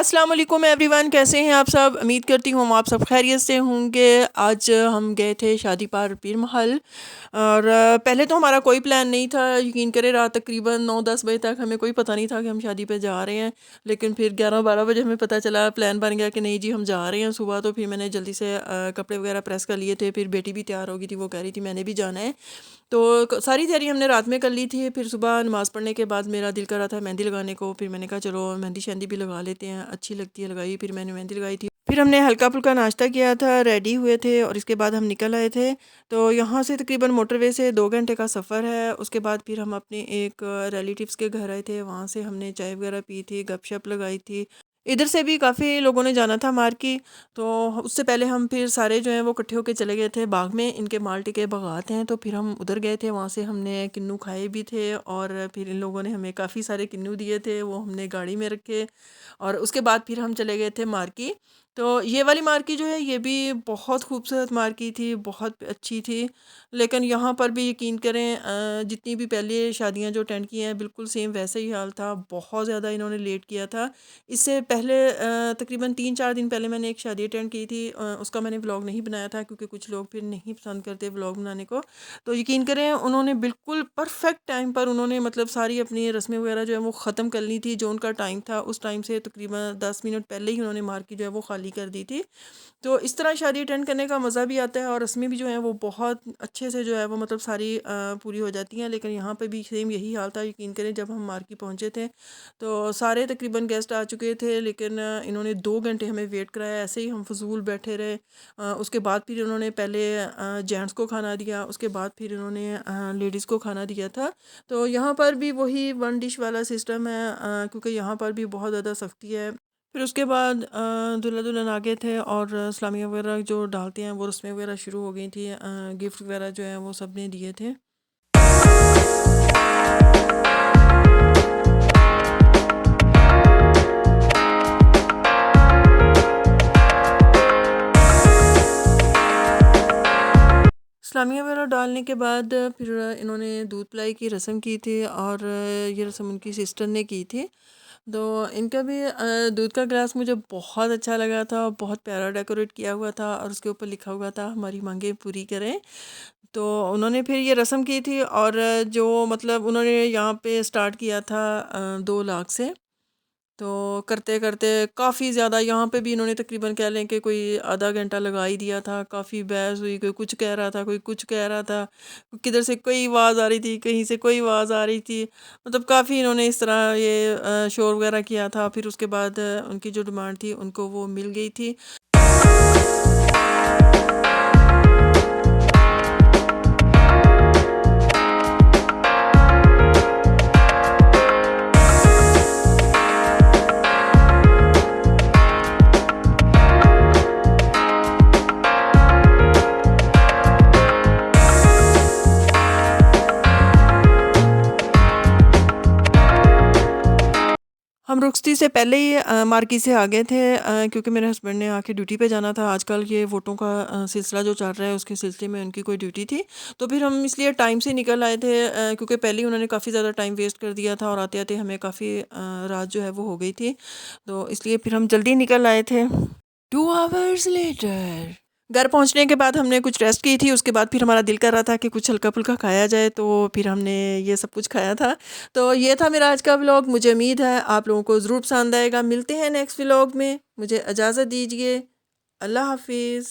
अस्सलाम वालेकुम एवरीवन, कैसे हैं आप सब। उम्मीद करती हूँ आप सब खैरियत से होंगे। आज हम गए थे शादी पार पीर महल और पहले तो हमारा कोई प्लान नहीं था। यकीन करें रात तकरीबन 9-10 बजे तक हमें कोई पता नहीं था कि हम शादी पे जा रहे हैं। लेकिन फिर 11-12 बजे हमें पता चला, प्लान बन गया कि नहीं जी हम जा रहे हैं सुबह। तो फिर मैंने जल्दी से कपड़े वगैरह प्रेस कर लिए थे। फिर बेटी भी तैयार हो गई थी, वो कह रही थी मैंने भी जाना है। तो सारी तैयारी हमने रात में कर ली थी। फिर सुबह नमाज़ पढ़ने के बाद मेरा दिल कर रहा था मेहंदी लगाने को। फिर मैंने कहा चलो मेहंदी शहंदी भी लगा लेते हैं, अच्छी लगती है लगाई। फिर मैंने मेहंदी लगाई थी। फिर हमने हल्का फुल्का नाश्ता किया था, रेडी हुए थे और इसके बाद हम निकल आए थे। तो यहाँ से तकरीबन मोटरवे से 2 घंटे का सफ़र है। उसके बाद फिर हम अपने एक रिलेटिव्स के घर आए थे। वहाँ से हमने चाय वगैरह पी थी, गपशप लगाई थी। इधर से भी काफ़ी लोगों ने जाना था मार्की। तो उससे पहले हम फिर सारे जो हैं वो इकट्ठे होकर चले गए थे बाग में। इनके माल्टे के बागात हैं, तो फिर हम उधर गए थे। वहाँ से हमने किन्नू खाए भी थे और फिर इन लोगों ने हमें काफ़ी सारे किन्नू दिए थे, वो हमने गाड़ी में रखे। और उसके बाद फिर हम चले गए थे मार्की। तो ये वाली मार्की जो है ये भी बहुत खूबसूरत मार्की थी, बहुत अच्छी थी। लेकिन यहाँ पर भी यकीन करें जितनी भी पहले शादियाँ जो अटेंड की हैं बिल्कुल सेम वैसे ही हाल था। बहुत ज़्यादा इन्होंने लेट किया था। इससे पहले तकरीबन 3-4 दिन पहले मैंने एक शादी अटेंड की थी। उसका मैंने व्लॉग नहीं बनाया था क्योंकि कुछ लोग फिर नहीं पसंद करते व्लॉग बनाने को। तो यकीन करें उन्होंने बिल्कुल परफेक्ट टाइम पर उन्होंने मतलब सारी अपनी रस्में वगैरह जो है वो ख़त्म कर ली थी। जो उनका टाइम था उस टाइम से तकरीबन 10 मिनट पहले ही उन्होंने मार्केट जो है वो खाली कर दी थी। तो इस तरह शादी अटेंड करने का मज़ा भी आता है और रस्में भी जो हैं वो बहुत अच्छे से जो है वो मतलब सारी पूरी हो जाती हैं। लेकिन यहाँ पे भी सेम यही हाल था। यकीन करें जब हम मार्केट पहुँचे थे तो सारे तकरीबन गेस्ट आ चुके थे, लेकिन इन्होंने 2 घंटे हमें वेट कराया। ऐसे ही हम फजूल बैठे रहे। उसके बाद फिर इन्होंने पहले जेंट्स को खाना दिया, उसके बाद फिर इन्होंने लेडीज़ को खाना दिया था। तो यहाँ पर भी वही वन डिश वाला सिस्टम है, क्योंकि यहाँ पर भी बहुत ज़्यादा सख्ती है। फिर उसके बाद दूल्हा दुल्हन आ गए थे और इस्लामिया वगैरह जो डालते हैं वो रस्में वगैरह शुरू हो गई थी। गिफ्ट वगैरह जो है वो सब ने दिए थे। इस्लामिया वगैरह डालने के बाद फिर इन्होंने दूध पिलाई की रस्म की थी और ये रस्म उनकी सिस्टर ने की थी। तो इनका भी दूध का गिलास मुझे बहुत अच्छा लगा था, बहुत प्यारा डेकोरेट किया हुआ था और उसके ऊपर लिखा हुआ था हमारी मांगें पूरी करें। तो उन्होंने फिर ये रस्म की थी और जो मतलब उन्होंने यहाँ पे स्टार्ट किया था 2 लाख से। तो करते करते काफ़ी ज़्यादा यहाँ पे भी इन्होंने तकरीबन कह लें कि कोई आधा घंटा लगा ही दिया था। काफ़ी बहस हुई, कोई कुछ कह रहा था, कोई कुछ कह रहा था। किधर से कोई आवाज़ आ रही थी, कहीं से कोई आवाज़ आ रही थी। मतलब काफ़ी इन्होंने इस तरह ये शोर वगैरह किया था। फिर उसके बाद उनकी जो डिमांड थी उनको वो मिल गई थी। हम रुखसती से पहले ही मार्की से आ गए थे, क्योंकि मेरे हस्बैंड ने आके ड्यूटी पे जाना था। आजकल ये वोटों का सिलसिला जो चल रहा है उसके सिलसिले में उनकी कोई ड्यूटी थी। तो फिर हम इसलिए टाइम से निकल आए थे, क्योंकि पहले ही उन्होंने काफ़ी ज़्यादा टाइम वेस्ट कर दिया था और आते आते हमें काफ़ी रात जो है वो हो गई थी। तो इसलिए फिर हम जल्दी निकल आए थे। 2 आवर्स लेटर घर पहुंचने के बाद हमने कुछ रेस्ट की थी। उसके बाद फिर हमारा दिल कर रहा था कि कुछ हल्का-फुल्का खाया जाए, तो फिर हमने ये सब कुछ खाया था। तो ये था मेरा आज का व्लॉग। मुझे उम्मीद है आप लोगों को ज़रूर पसंद आएगा। मिलते हैं नेक्स्ट व्लॉग में। मुझे इजाज़त दीजिए। अल्लाह हाफ़िज़।